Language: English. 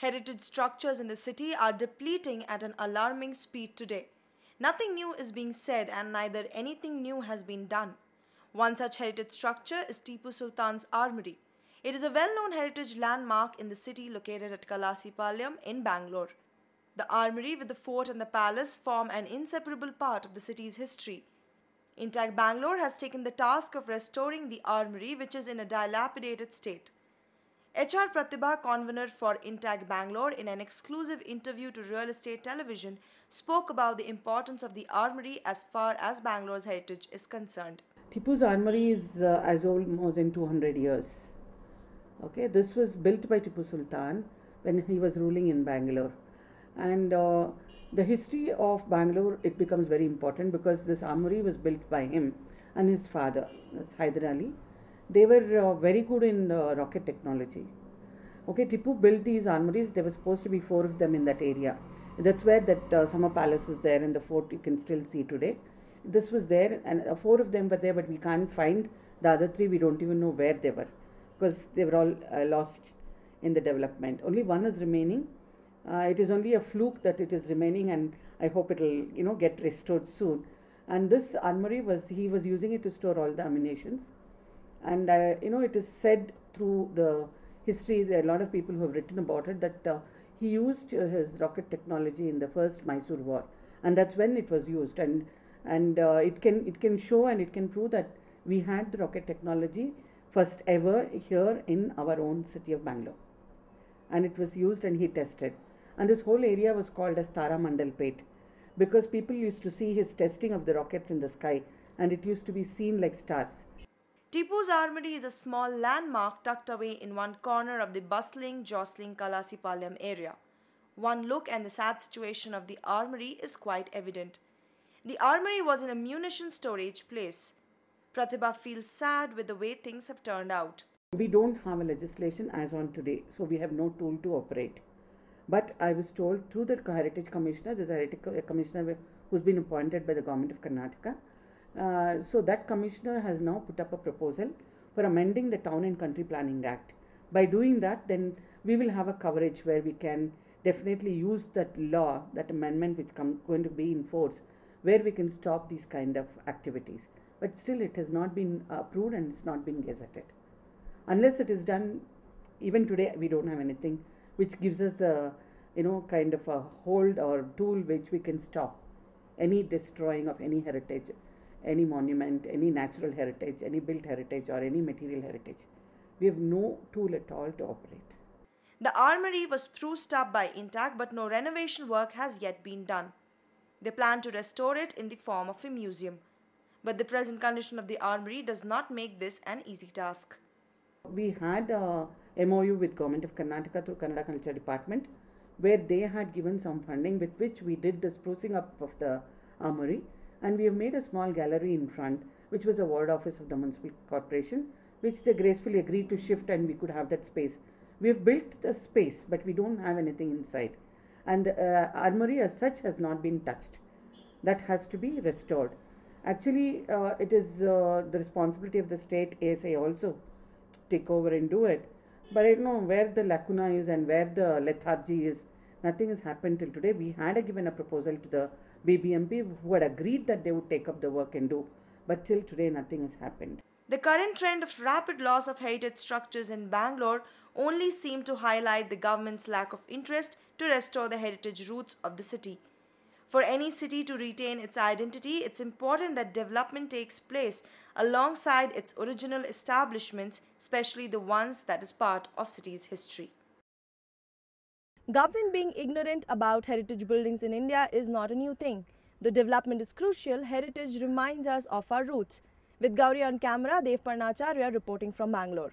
Heritage structures in the city are depleting at an alarming speed today. Nothing new is being said and neither anything new has been done. One such heritage structure is Tipu Sultan's Armoury. It is a well-known heritage landmark in the city located at Kalasipalayam in Bangalore. The armoury with the fort and the palace form an inseparable part of the city's history. INTACH Bangalore has taken the task of restoring the armoury, which is in a dilapidated state. R Pratibha, Convenor for INTACH Bangalore, in an exclusive interview to Real Estate Television, spoke about the importance of the armoury as far as Bangalore's heritage is concerned. Tipu's Armoury is as old more than 200 years. Okay, this was built by Tipu Sultan when he was ruling in Bangalore. And the history of Bangalore, it becomes very important because this armoury was built by him and his father, Hyder Ali. They were very good in rocket technology. Okay, Tipu built these armouries. There were supposed to be 4 of them in that area. That's where that summer palace is there, and the fort you can still see today. This was there, and 4 of them were there, but we can't find the other 3. We don't even know where they were because they were all lost in the development. Only one is remaining. It is only a fluke that it is remaining, and I hope it will get restored soon. And this armoury he was using it to store all the ammunitions. And it is said through the history, there are a lot of people who have written about it, that he used his rocket technology in the first Mysore war, and that's when it was used. And it can show and it can prove that we had the rocket technology first ever here in our own city of Bangalore, and it was used and he tested. And this whole area was called as Tara Mandal Pet because people used to see his testing of the rockets in the sky, and it used to be seen like stars. Tipu's Armoury is a small landmark tucked away in one corner of the bustling, jostling Kalasipalayam area. One look and the sad situation of the armoury is quite evident. The armoury was in a munition storage place. Pratibha feels sad with the way things have turned out. We don't have a legislation as on today, so we have no tool to operate. But I was told through the Heritage Commissioner, there's a Heritage Commissioner who's been appointed by the government of Karnataka. So that commissioner has now put up a proposal for amending the Town and Country Planning Act. By doing that, then we will have a coverage where we can definitely use that law, that amendment which going to be in force, where we can stop these kind of activities. But still it has not been approved and it's not been gazetted. Unless it is done, even today we don't have anything which gives us the kind of a hold or tool which we can stop any destroying of any heritage, any monument, any natural heritage, any built heritage or any material heritage. We have no tool at all to operate. The armoury was spruced up by INTACH, but no renovation work has yet been done. They plan to restore it in the form of a museum. But the present condition of the armoury does not make this an easy task. We had a MOU with Government of Karnataka through Kannada Culture Department, where they had given some funding with which we did the sprucing up of the armoury. And we have made a small gallery in front, which was a ward office of the municipal corporation, which they gracefully agreed to shift and we could have that space. We have built the space, but we don't have anything inside. And the armoury as such has not been touched. That has to be restored. Actually, it is the responsibility of the state ASI also to take over and do it. But I don't know where the lacuna is and where the lethargy is. Nothing has happened till today. We had given a proposal to the BBMP who had agreed that they would take up the work and do. But till today, nothing has happened. The current trend of rapid loss of heritage structures in Bangalore only seemed to highlight the government's lack of interest to restore the heritage roots of the city. For any city to retain its identity, it's important that development takes place alongside its original establishments, especially the ones that is part of city's history. Government being ignorant about heritage buildings in India is not a new thing. The development is crucial. Heritage reminds us of our roots. With Gauri on camera, Dev Parnacharya reporting from Bangalore.